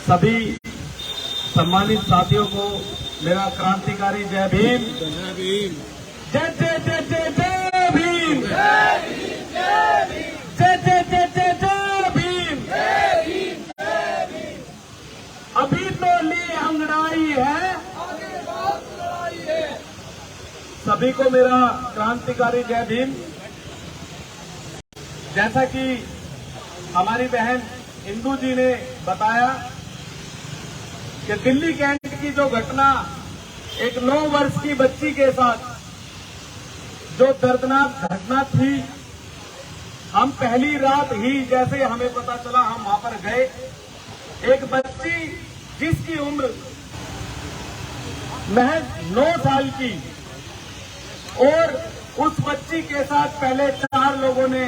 सभी सम्मानित साथियों को मेरा क्रांतिकारी जय भीम। जय भीम। जय जय जय जय जय भीम। जय जय जय जय जय भीम। अभी तो ली अंगड़ाई है, सभी को मेरा क्रांतिकारी जय भीम। जैसा कि हमारी बहन इंदू जी ने बताया कि दिल्ली कैंट की जो घटना एक 9 वर्ष की बच्ची के साथ जो दर्दनाक घटना थी, हम पहली रात ही जैसे हमें पता चला हम वहां पर गए। एक बच्ची जिसकी उम्र महज 9 साल की, और उस बच्ची के साथ पहले 4 लोगों ने,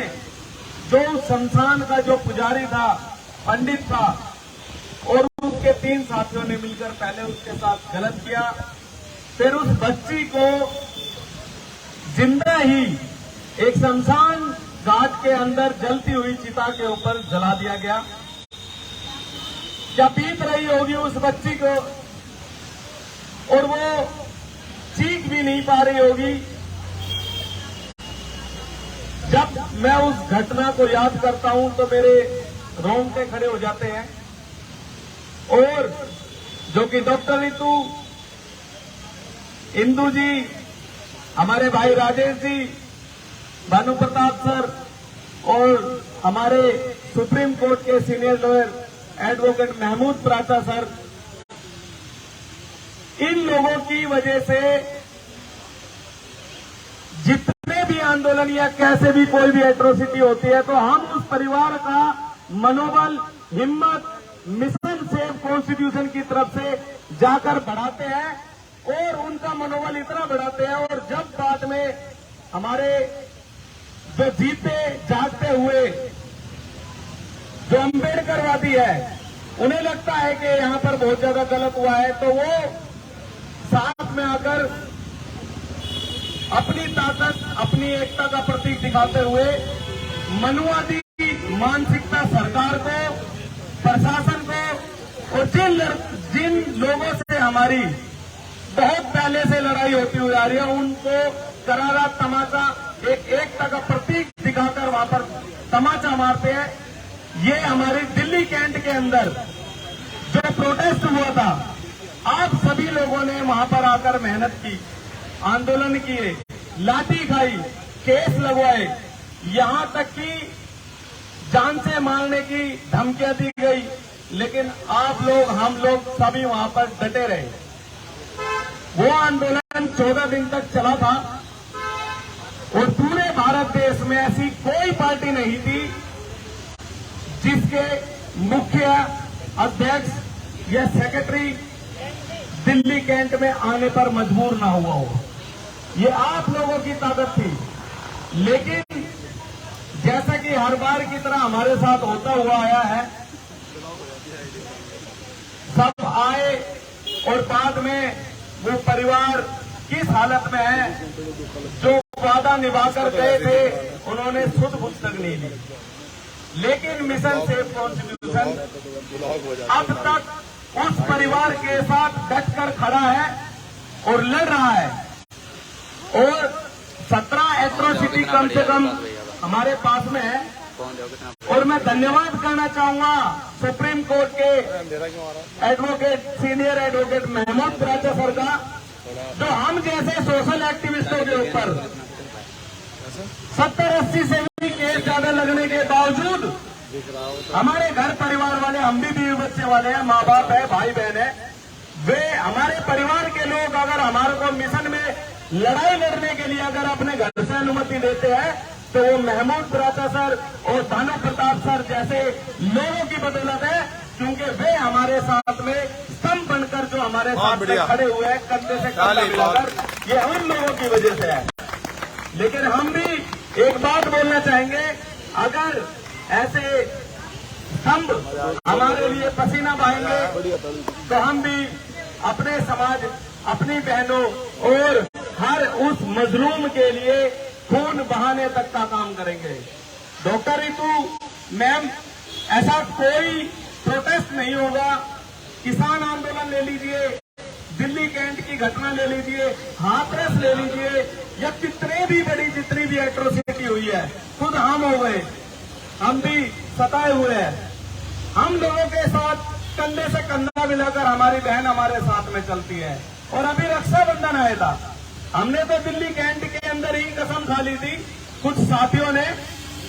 जो शमशान का जो पुजारी था, पंडित था, और उसके 3 साथियों ने मिलकर पहले उसके साथ गलत किया। फिर उस बच्ची को जिंदा ही एक शमशान घाट के अंदर जलती हुई चिता के ऊपर जला दिया गया। क्या बीत रही होगी उस बच्ची को, और वो चीख भी नहीं पा रही होगी। जब मैं उस घटना को याद करता हूं तो मेरे रोंगटे खड़े हो जाते हैं। और जो कि डॉक्टर रितु, इंदू जी, हमारे भाई राजेश जी, भानु प्रताप सर और हमारे सुप्रीम कोर्ट के सीनियर लॉयर एडवोकेट महमूद प्राचा सर, इन लोगों की वजह से जितने भी आंदोलन या कैसे भी कोई भी एट्रोसिटी होती है, तो हम उस परिवार का मनोबल, हिम्मत मिशन सेव कॉन्स्टिट्यूशन की तरफ से जाकर बढ़ाते हैं और उनका मनोबल इतना बढ़ाते हैं। और जब बाद में हमारे जो जीते जागते हुए जो अम्बेडकरवादी है, उन्हें लगता है कि यहां पर बहुत ज्यादा गलत हुआ है, तो वो साथ में आकर अपनी ताकत, अपनी एकता का प्रतीक दिखाते हुए मनुवादी मानसिकता सरकार को, प्रशासन को, और जिन लोगों से हमारी बहुत पहले से लड़ाई होती हुई आ रही है, उनको करारा तमाचा, एक एकता का प्रतीक दिखाकर वहां पर तमाचा मारते हैं। ये हमारी दिल्ली कैंट के अंदर जो प्रोटेस्ट हुआ था, आप सभी लोगों ने वहां पर आकर मेहनत की, आंदोलन किए, लाठी खाई, केस लगवाए, यहां तक कि जान से मारने की धमकियां दी गई, लेकिन आप लोग, हम लोग सभी वहां पर डटे रहे। वो आंदोलन 14 दिन तक चला था और पूरे भारत देश में ऐसी कोई पार्टी नहीं थी जिसके मुख्य अध्यक्ष या सेक्रेटरी दिल्ली कैंट में आने पर मजबूर ना हुआ हो। ये आप लोगों की ताकत थी। लेकिन जैसा कि हर बार की तरह हमारे साथ होता हुआ आया है, सब आए और बाद में वो परिवार किस हालत में है, जो वादा निभाकर गए थे, उन्होंने सुध बुध तक नहीं ली। लेकिन मिशन सेव कॉन्स्टिट्यूशन अब तक उस परिवार के साथ डटकर खड़ा है और लड़ रहा है। और 17 एट्रोसिटी कम से कम हमारे पास में है। और मैं धन्यवाद करना चाहूंगा सुप्रीम कोर्ट के एडवोकेट, सीनियर एडवोकेट महमूद प्राचा सर का, जो हम जैसे सोशल एक्टिविस्टों के ऊपर 70-80 से भी केस ज्यादा लगने के बावजूद हमारे घर परिवार वाले, हम भी बीवी बच्चे वाले हैं, माँ बाप है, भाई बहन है, वे हमारे परिवार के लोग अगर हमारे को मिशन में लड़ाई लड़ने के लिए अगर अपने घर से अनुमति देते हैं, तो वो महमूद प्राचा सर और भानु प्रताप सर जैसे लोगों की बदौलत है, क्योंकि वे हमारे साथ में स्तंभ बनकर जो हमारे साथ में खड़े हुए हैं, कंधे से कंधा मिलाकर, ये उन लोगों की वजह से है। लेकिन हम भी एक बात बोलना चाहेंगे, अगर ऐसे स्तंभ हमारे लिए पसीना बहाएंगे तो हम भी अपने समाज, अपनी बहनों और हर उस मजलूम के लिए खून बहाने तक का काम करेंगे। डॉक्टर रितु मैम, ऐसा कोई प्रोटेस्ट नहीं होगा। किसान आंदोलन ले लीजिए, दिल्ली कैंट की घटना ले लीजिए, हाथरस ले लीजिए, या कितने भी बड़ी जितनी भी एट्रोसिटी हुई है, खुद हम हो गए, हम भी सताए हुए हैं। हम लोगों के साथ कंधे से कंधा मिलाकर हमारी बहन हमारे साथ में चलती है। और अभी रक्षाबंधन आया था, हमने तो दिल्ली कैंट के अंदर ही कसम खा ली थी कुछ साथियों ने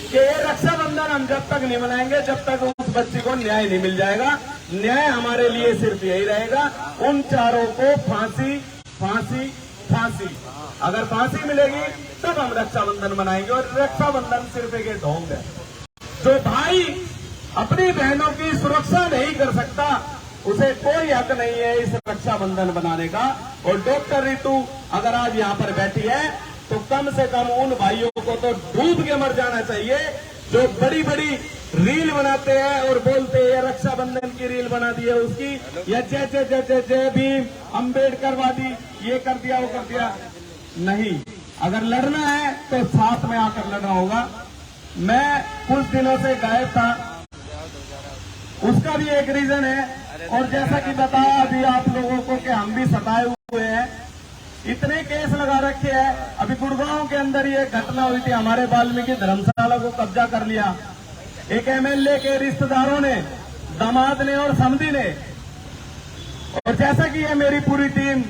कि ये रक्षाबंधन हम जब तक नहीं मनाएंगे जब तक उस बच्ची को न्याय नहीं मिल जाएगा। न्याय हमारे लिए सिर्फ यही रहेगा, उन चारों को फांसी फांसी फांसी। अगर फांसी मिलेगी तब हम रक्षाबंधन मनाएंगे। और रक्षाबंधन सिर्फ एक ढोंग है। जो भाई अपनी बहनों की सुरक्षा नहीं कर सकता, उसे कोई हक नहीं है इस रक्षाबंधन बनाने का। और डॉक्टर रितु अगर आज यहाँ पर बैठी है तो कम से कम उन भाइयों को तो डूब के मर जाना चाहिए जो बड़ी बड़ी रील बनाते हैं और बोलते हैं रक्षाबंधन की रील बना दी है उसकी, या जय जय जय जय जय भीम, अम्बेडकरवादी, ये कर दिया वो कर दिया। नहीं, अगर लड़ना है तो साथ में आकर लड़ना होगा। मैं कुछ दिनों से गायब था, उसका भी एक रीजन है। और जैसा कि बताया अभी आप लोगों को कि हम भी सताए हुए हैं, इतने केस लगा रखे हैं। अभी गुड़गांव के अंदर ये घटना हुई थी, हमारे वाल्मीकि धर्मशाला को कब्जा कर लिया एक एमएलए के रिश्तेदारों ने, दामाद ने और समधी ने। और जैसा कि ये मेरी पूरी टीम,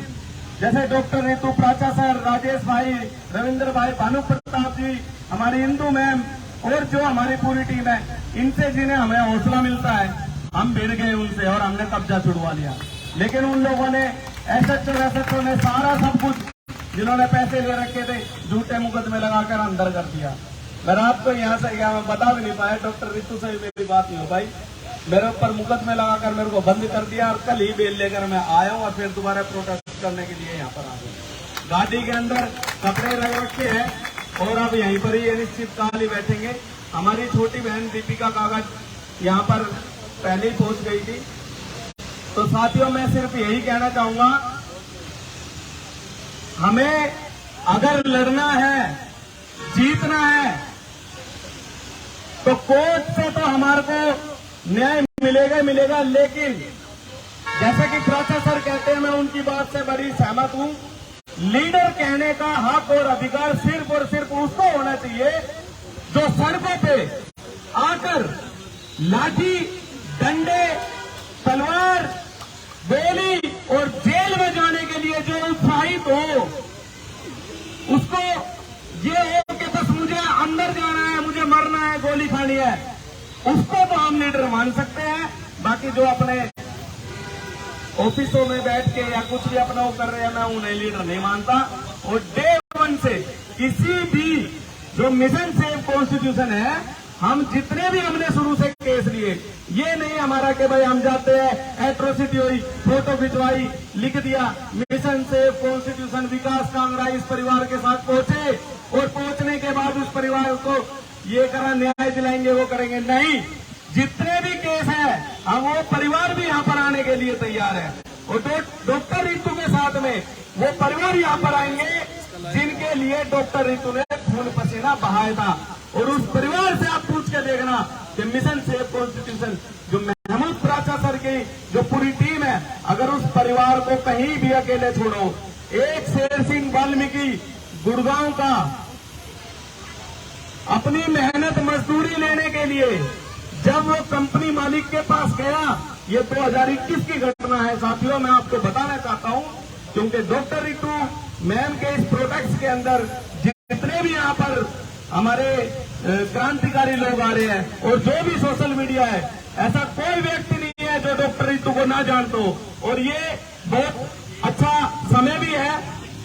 जैसे डॉक्टर रितु, प्राचा सर, राजेश भाई, रविंद्र भाई, भानु प्रताप जी, हमारी इंदू मैम और जो हमारी पूरी टीम है, इनसे जिन्हें हमें हौसला मिलता है, हम भिड़ गए उनसे और हमने कब्जा छुड़वा लिया। लेकिन उन लोगों ने एसएचओ ने सारा सब कुछ जिन्होंने पैसे ले रखे थे झूठे मुकदमे लगाकर अंदर कर दिया। मैं रात को यहाँ से गया, मैं बता भी नहीं पाया, डॉक्टर रितु से भी मेरी बात नहीं हो पाई। मेरे ऊपर मुकदमे लगाकर मेरे को बंद कर दिया और कल ही बेल लेकर मैं आया हूँ और फिर दोबारा प्रोटेस्ट करने के लिए यहाँ पर आ गया। गाड़ी के अंदर कपड़े लग रखे हैं और अब यहीं पर ही निश्चित काल ही बैठेंगे। हमारी छोटी बहन दीपिका कागज यहाँ पर पहले ही पहुंच गई थी। तो साथियों, मैं सिर्फ यही कहना चाहूंगा, हमें अगर लड़ना है, जीतना है, तो कोर्ट से तो हमारे को न्याय मिलेगा मिलेगा। लेकिन जैसे कि प्राचा सर कहते हैं, मैं उनकी बात से बड़ी सहमत हूं, लीडर कहने का हक और अधिकार सिर्फ और सिर्फ उसको होना चाहिए जो सड़कों पे आकर लाठी, डंडे, तलवार, गोली और जेल में जाने के लिए जो उत्साहित हो, उसको ये हो कि बस मुझे अंदर जाना है, मुझे मरना है, गोली खानी है, उसको तो हम लीडर मान सकते हैं। बाकी जो अपने ऑफिसों में बैठ के या कुछ भी अपना वो कर रहे हैं, मैं उन्हें लीडर नहीं मानता। और डे वन से किसी भी जो मिशन सेव कॉन्स्टिट्यूशन है, हम जितने भी हमने शुरू से केस लिए, ये नहीं हमारा कि भाई हम जाते हैं, एट्रोसिटी हुई, फोटो खिंचवाई, लिख दिया मिशन सेव कॉन्स्टिट्यूशन, विकास कांगड़ा इस परिवार के साथ पहुंचे और पहुंचने के बाद उस परिवार को ये करा, न्याय दिलाएंगे, वो करेंगे। नहीं, जितने भी केस है हम वो परिवार भी यहाँ पर आने के लिए तैयार है। और डॉक्टर रितु के साथ में वो परिवार यहाँ पर आएंगे जिनके लिए डॉक्टर रितु ने खून पसीना बहाया था। और उस परिवार से आप पूछ के देखना कि मिशन सेव कॉन्स्टिट्यूशन जो महमूद प्राचा सर की जो पूरी टीम है, अगर उस परिवार को कहीं भी अकेले छोड़ो, एक शेर सिंह वाल्मीकि गुड़गांव का अपनी मेहनत मजदूरी लेने के लिए जब वो कंपनी मालिक के पास गया, ये 2021 की घटना है साथियों, मैं आपको बताना चाहता हूं, क्योंकि डॉक्टर रितु मैम के इस प्रोडक्ट्स के अंदर जितने भी यहाँ पर हमारे क्रांतिकारी लोग आ रहे हैं और जो भी सोशल मीडिया है, ऐसा कोई व्यक्ति नहीं है जो डॉक्टर रितु को ना जानता हो। और ये बहुत अच्छा समय भी है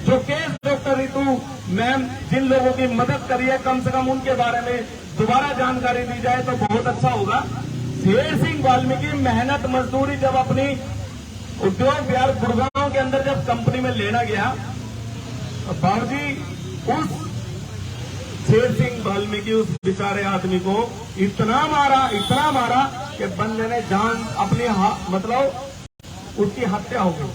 जो केस डॉक्टर रितु मैम जिन लोगों की मदद करी है, कम से कम उनके बारे में दोबारा जानकारी दी जाए तो बहुत अच्छा होगा। शेर सिंह वाल्मीकि मेहनत मजदूरी जब अपनी उद्योग बिहार गुड़गांव के अंदर जब कंपनी में लेना गया, तो बाबूजी उस शेर सिंह वाल्मीकि उस बेचारे आदमी को इतना मारा कि बंदे ने जान अपनी मतलब उसकी हत्या हो गई।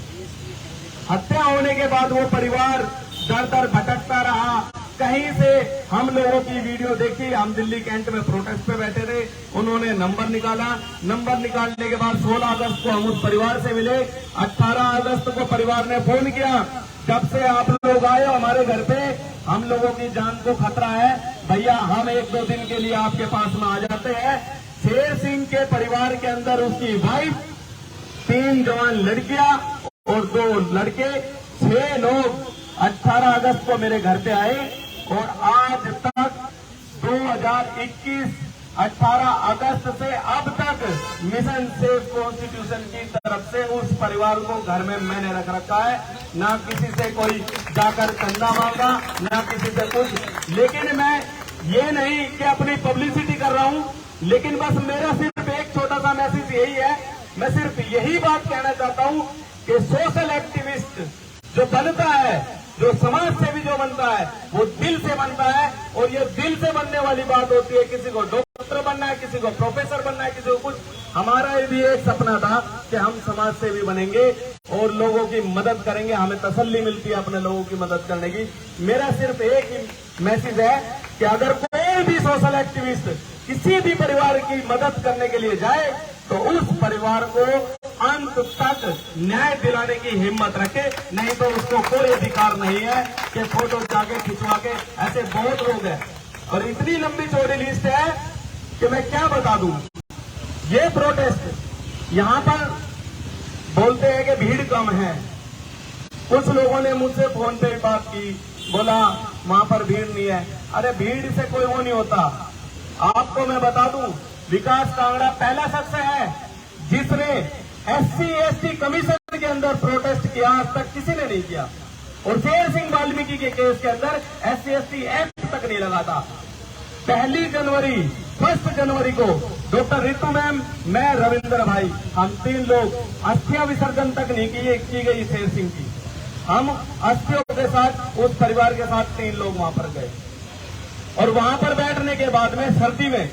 हत्या होने के बाद वो परिवार दर दर भटकता रहा। कहीं से हम लोगों की वीडियो देखी, हम दिल्ली कैंट में प्रोटेस्ट पे बैठे थे, उन्होंने नंबर निकाला। नंबर निकालने के बाद 16 अगस्त को हम उस परिवार से मिले। 18 अगस्त को परिवार ने फोन किया, जब से आप लोग आए हो हमारे घर पे, हम लोगों की जान को खतरा है, भैया हम 1-2 दिन के लिए आपके पास में आ जाते हैं। शेर सिंह के परिवार के अंदर उसकी वाइफ, 3 जवान लड़कियां और 2 लड़के, 6 लोग 18 अगस्त को मेरे घर पे आए। और आज तक 2021 18 अगस्त से अब तक मिशन सेव कॉन्स्टिट्यूशन की तरफ से उस परिवार को घर में मैंने रख रखा है। ना किसी से कोई जाकर चंदा मांगा, ना किसी से कुछ। लेकिन मैं ये नहीं कि अपनी पब्लिसिटी कर रहा हूं, लेकिन बस मेरा सिर्फ एक छोटा सा मैसेज यही है। मैं सिर्फ यही बात कहना चाहता हूं कि सोशल एक्टिविस्ट जो बनता है, जो समाज सेवी जो बनता है, वो दिल से बनता है। और ये दिल से बनने वाली बात होती है। किसी को डॉक्टर बनना है, किसी को प्रोफेसर बनना है, किसी को कुछ। हमारा भी एक सपना था कि हम समाज सेवी बनेंगे और लोगों की मदद करेंगे। हमें तसल्ली मिलती है अपने लोगों की मदद करने की। मेरा सिर्फ एक ही मैसेज है कि अगर कोई भी सोशल एक्टिविस्ट किसी भी परिवार की मदद करने के लिए जाए तो उस परिवार को अंत तक न्याय दिलाने की हिम्मत रखे, नहीं तो उसको कोई अधिकार नहीं है कि फोटो जाके खिंचवा के। ऐसे बहुत लोग हैं और इतनी लंबी चौड़ी लिस्ट है कि मैं क्या बता दूं। ये प्रोटेस्ट यहां पर बोलते हैं कि भीड़ कम है। कुछ लोगों ने मुझसे फोन पे बात की, बोला वहां पर भीड़ नहीं है। अरे भीड़ से कोई वो नहीं होता। आपको मैं बता दूं, विकास कांगड़ा पहला शख्स है जिसने SC/ST कमीशन के अंदर प्रोटेस्ट किया। आज तक किसी ने नहीं किया। और शेर सिंह वाल्मीकि के केस के अंदर SC/ST एक्ट तक नहीं लगा था। 1 जनवरी को डॉक्टर रितु मैम, मैं, रविंद्र भाई, हम 3 लोग अस्थियां विसर्जन तक नहीं की गई शेर सिंह की। हम अस्थियों के साथ उस परिवार के साथ 3 लोग वहां पर गए। और वहां पर बैठने के बाद में सर्दी में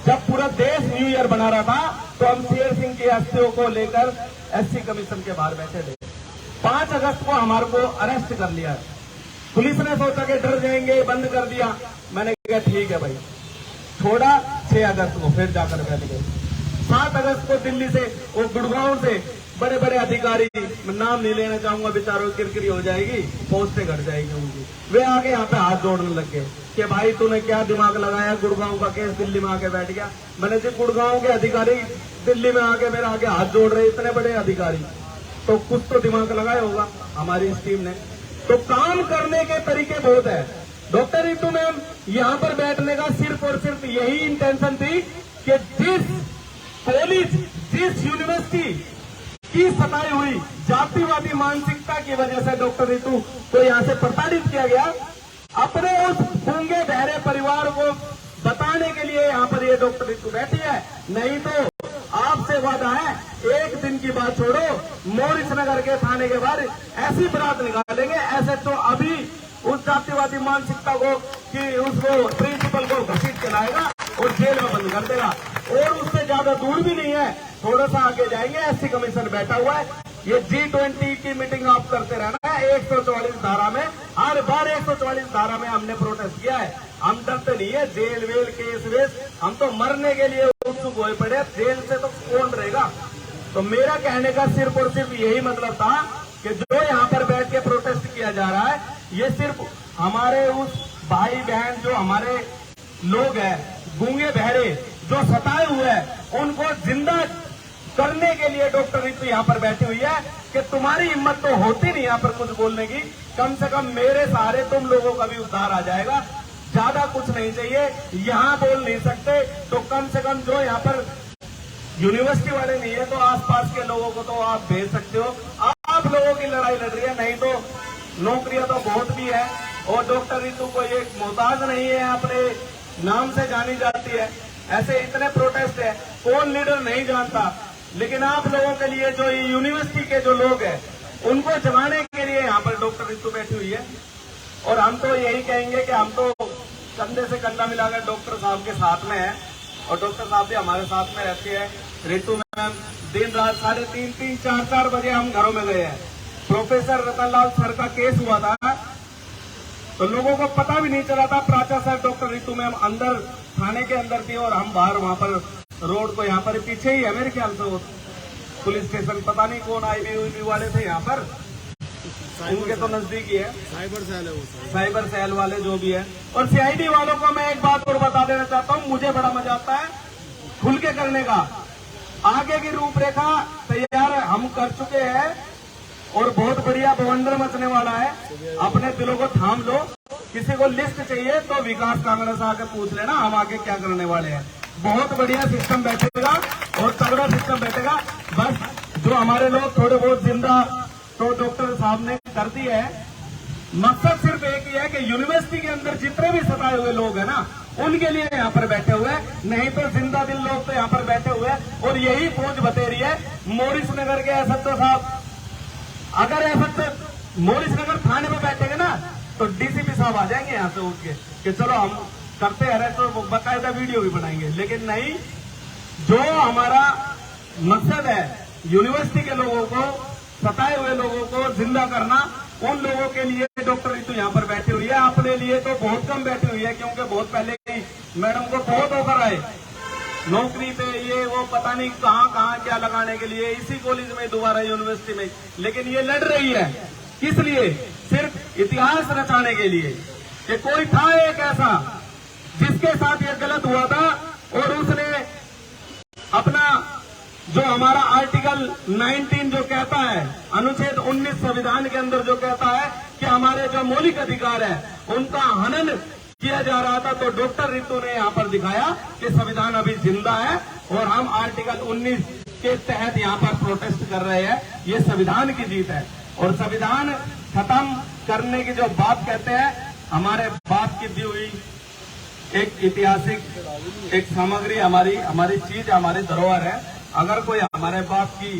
जब पूरा देश न्यू ईयर बना रहा था, तो हम शेर सिंह की अस्थियों को लेकर SC कमीशन के बाहर बैठे थे। 5 अगस्त को हमारे को अरेस्ट कर लिया। पुलिस ने सोचा कि डर जाएंगे, बंद कर दिया। मैंने कहा ठीक है भाई, छोड़ा। 6 अगस्त को फिर जाकर बैठ गए। 7 अगस्त को दिल्ली से, वो गुड़गांव से बड़े बड़े अधिकारी, मैं नाम नहीं लेना चाहूंगा, बेचारों की किरकिरी हो जाएगी, पोस्टें घट जाएगी उनकी, वे आके यहाँ पे हाथ जोड़ने लग गए कि भाई तूने क्या दिमाग लगाया, गुड़गांव का केस दिल्ली में आके बैठ गया। मैंने जी गुड़गांव के अधिकारी दिल्ली में आके मेरे आगे हाथ जोड़ रहे, इतने बड़े अधिकारी, तो कुछ तो दिमाग लगाया होगा हमारी इस टीम ने। तो काम करने के तरीके बहुत है। डॉक्टर रितु मैम यहाँ पर बैठने का सिर्फ और सिर्फ यही इंटेंशन थी कि जिस कॉलेज, जिस यूनिवर्सिटी की सताई हुई जातिवादी मानसिकता की वजह से डॉक्टर रितु को यहाँ से प्रताड़ित किया गया, अपने उस गूंगे बहरे परिवार को बताने के लिए यहाँ पर ये डॉक्टर रितु बैठी है। नहीं तो आपसे वादा है, एक दिन की बात छोड़ो, मोरिस नगर के थाने के बाहर ऐसी बरात निकालेंगे, ऐसे तो अभी उस जातिवादी मानसिकता को कि उसको प्रिंसिपल को घसीट के लाएगा और जेल में बंद कर देगा। और उससे ज्यादा दूर भी नहीं है, थोड़ा सा आगे जाएंगे, SC कमीशन बैठा हुआ है। ये G20 की मीटिंग आप करते रहना है। 144 धारा में, हर बार 144 धारा में हमने प्रोटेस्ट किया है। हम डरते नहीं है, जेल वेल केस वेस, हम तो मरने के लिए उत्सुक हुए पड़े। जेल से तो कौन रहेगा। तो मेरा कहने का सिर्फ और सिर्फ यही मतलब था कि जो यहाँ पर बैठ के प्रोटेस्ट किया जा रहा है, ये सिर्फ हमारे उस भाई बहन जो हमारे लोग हैं, गूंगे बहरे जो सताए हुए हैं, उनको जिंदा करने के लिए डॉक्टर रितु यहाँ पर बैठी हुई है कि तुम्हारी हिम्मत तो होती नहीं यहाँ पर कुछ बोलने की, कम से कम मेरे सहारे तुम लोगों का भी उद्धार आ जाएगा। ज्यादा कुछ नहीं चाहिए, यहाँ बोल नहीं सकते तो कम से कम जो यहाँ पर यूनिवर्सिटी वाले नहीं है तो आसपास के लोगों को तो आप भेज सकते हो। आप लोगों की लड़ाई लड़ रही है, नहीं तो नौकरियां तो बहुत भी है और डॉक्टर रितु को ये मोहताज नहीं है, अपने नाम से जानी जाती है। ऐसे इतने प्रोटेस्ट है, कौन लीडर नहीं जानता, लेकिन आप लोगों के लिए जो यूनिवर्सिटी के जो लोग हैं उनको जगाने के लिए यहाँ पर डॉक्टर रितु बैठी हुई है। और हम तो यही कहेंगे कि हम तो कंधे से कंधा मिलाकर डॉक्टर साहब के साथ में है और डॉक्टर साहब भी हमारे साथ में रहती है। रितु मैम दिन रात 3:30, 4 बजे हम घरों में गए हैं, प्रोफेसर रतनलाल सर का केस हुआ था, तो लोगों को पता भी नहीं चला था। प्राचार्य सर डॉक्टर रितु मैम अंदर थाने के अंदर थी और हम बाहर वहां पर रोड को यहाँ पर पीछे ही है मेरे ख्याल से वो पुलिस स्टेशन, पता नहीं कौन IBU वाले थे यहाँ पर, उनके तो नजदीक ही है, साइबर सेल वाले जो भी है। और CID वालों को मैं एक बात और बता देना चाहता हूँ, मुझे बड़ा मजा आता है खुल के करने का। आगे की रूपरेखा तैयार हम कर चुके हैं और बहुत बढ़िया बवंडर मचने वाला है। अपने दिलों को थाम लो, किसी को लिस्ट चाहिए तो विकास कांग्रेस आके पूछ लेना, हम आगे क्या करने वाले हैं। बहुत बढ़िया सिस्टम बैठेगा और तगड़ा सिस्टम बैठेगा। बस जो हमारे लोग थोड़े बहुत जिंदा तो डॉक्टर साहब ने कर दिया है, मकसद सिर्फ एक ही है कि यूनिवर्सिटी के अंदर जितने भी सताए हुए लोग हैं ना, उनके लिए यहाँ पर बैठे हुए हैं, नहीं तो जिंदा दिल लोग तो यहाँ पर बैठे हुए हैं। और यही फौज बतेरी है मोरिस नगर के SHO साहब, अगर SHO मोरिस नगर थाने में बैठेंगे ना तो DCP साहब आ जाएंगे यहाँ से उठ के कि चलो हम करते हैं, तो बाकायदा वीडियो भी बनाएंगे। लेकिन नहीं, जो हमारा मकसद है यूनिवर्सिटी के लोगों को, सताए हुए लोगों को जिंदा करना, उन लोगों के लिए डॉक्टर रितु यहाँ पर बैठी हुई है। अपने लिए तो बहुत कम बैठी हुई है, क्योंकि बहुत पहले ही मैडम को बहुत ऑफर आए नौकरी पे, ये वो पता नहीं कहाँ क्या लगाने के लिए, इसी कॉलेज में दोबारा यूनिवर्सिटी में। लेकिन ये लड़ रही है किस लिए? सिर्फ इतिहास रचाने के लिए कि कोई था एक ऐसा जिसके साथ ये गलत हुआ था और उसने अपना जो हमारा आर्टिकल 19 जो कहता है, अनुच्छेद 19 संविधान के अंदर जो कहता है कि हमारे जो मौलिक अधिकार है उनका हनन किया जा रहा था, तो डॉक्टर रितु ने यहाँ पर दिखाया कि संविधान अभी जिंदा है और हम आर्टिकल 19 के तहत यहाँ पर प्रोटेस्ट कर रहे हैं। ये संविधान की जीत है और संविधान खत्म करने की जो बात कहते हैं, हमारे बाप की दी हुई एक ऐतिहासिक एक सामग्री, हमारी चीज, हमारी धरोहर है। अगर कोई हमारे बाप की,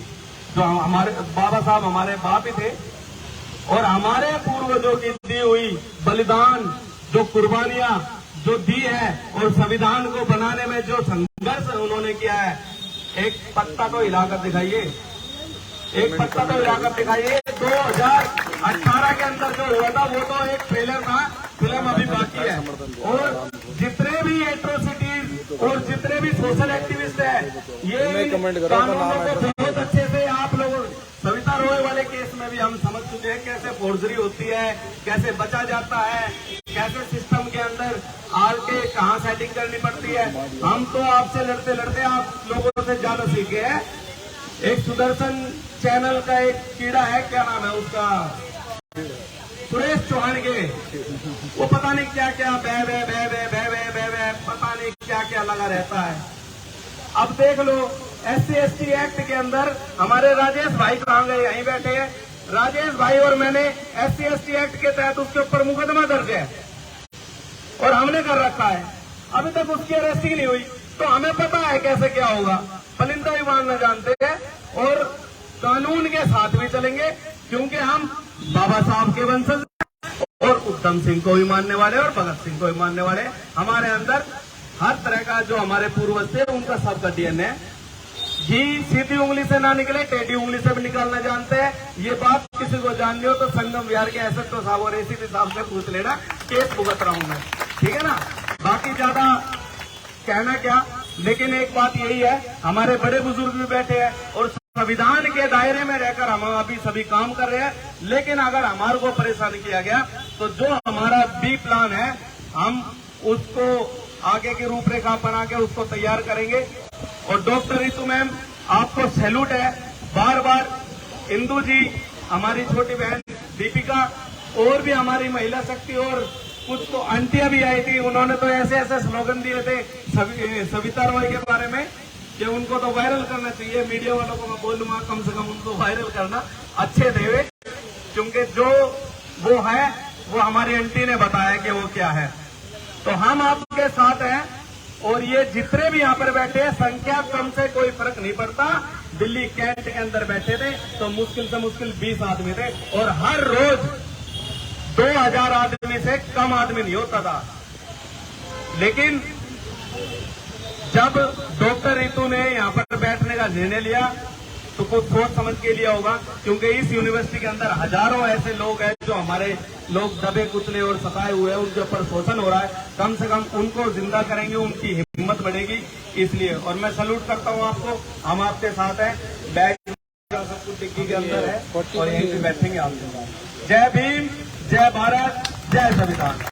जो हमारे बाबा साहब हमारे बाप ही थे और हमारे पूर्वजों की दी हुई बलिदान, जो कुर्बानियां जो दी है और संविधान को बनाने में जो संघर्ष उन्होंने किया है, एक पत्ता तो हिलाकर दिखाइए, एक पत्ता तो हिलाकर दिखाइए। 2018 के अंदर जो हुआ था वो तो एक ट्रेलर था, फिल्म अभी बाकी है। और जितने भी एट्रोसिटीज और जितने भी सोशल एक्टिविस्ट है, ये कानूनों को बहुत अच्छे से आप लोग, सविता रॉय वाले केस में भी हम समझ चुके हैं कैसे फोर्जरी होती है, कैसे बचा जाता है, कैसे सिस्टम के अंदर आके कहाँ सेटिंग करनी पड़ती है। हम तो आपसे लड़ते लड़ते आप लोगों से ज्यादा सीखे हैं। एक सुदर्शन चैनल का एक कीड़ा है, क्या नाम है उसका, सुरेश चौहान के, वो पता नहीं क्या क्या बे पता नहीं क्या क्या लगा रहता है। अब देख लो SC/ST एक्ट के अंदर हमारे राजेश भाई कहाँ गए, यहीं बैठे हैं राजेश भाई, और मैंने SC/ST एक्ट के तहत उसके ऊपर मुकदमा दर्ज है और हमने कर रखा है। अभी तक उसकी अरेस्ट ही नहीं हुई, तो हमें पता है कैसे क्या होगा। पलिंदा विमान न जानते हैं और कानून के साथ भी चलेंगे, क्योंकि हम बाबा साहब के वंशज और उत्तम सिंह को भी मानने वाले और भगत सिंह को भी मानने वाले। हमारे अंदर हर तरह का जो हमारे पूर्वज थे उनका सबका DNA घी सीधी उंगली से ना निकले, टेढ़ी उंगली से भी निकालना जानते हैं। ये बात किसी को जाननी हो तो संगम विहार के SHO साहब और ACP साहब से पूछ लेना, केस भुगत रहा हूं मैं, ठीक है ना। बाकी ज्यादा कहना क्या, लेकिन एक बात यही है, हमारे बड़े बुजुर्ग भी बैठे हैं और संविधान के दायरे में रहकर हम अभी सभी काम कर रहे हैं। लेकिन अगर हमारे को परेशान किया गया तो जो हमारा B प्लान है, हम उसको आगे की रूपरेखा बना के उसको तैयार करेंगे। और डॉक्टर रितु मैम, आपको सैल्यूट है, बार बार इंदू जी, हमारी छोटी बहन दीपिका, और भी हमारी महिला शक्ति और कुछ तो आंटियां भी आई थी, उन्होंने तो ऐसे ऐसे स्लोगन दिए थे सविता रॉय के बारे में कि उनको तो वायरल करना चाहिए। मीडिया वालों को मैं बोलूंगा कम से कम उनको वायरल करना अच्छे देवे, क्योंकि जो वो है वो हमारी आंटी ने बताया कि वो क्या है। तो हम आपके साथ हैं और ये जितने भी यहाँ पर बैठे हैं, संख्या कम से कोई फर्क नहीं पड़ता। दिल्ली कैंट के अंदर बैठे थे तो मुश्किल से मुश्किल 20 आदमी थे और हर रोज 2000 आदमी से कम आदमी नहीं होता था। लेकिन जब डॉक्टर रितु ने यहाँ पर बैठने का निर्णय लिया तो कुछ सोच समझ के लिया होगा, क्योंकि इस यूनिवर्सिटी के अंदर हजारों ऐसे लोग हैं जो हमारे लोग दबे कुचले और सताए हुए हैं, उनके ऊपर शोषण हो रहा है। कम से कम उनको जिंदा करेंगे, उनकी हिम्मत बढ़ेगी। इसलिए और मैं सैल्यूट करता हूं आपको, हम आपके साथ हैं। बैग सब कुछ डिग्गी के अंदर है और यहीं पे बैठेंगे आपके साथ। जय भीम, जय भारत, जय संविधान।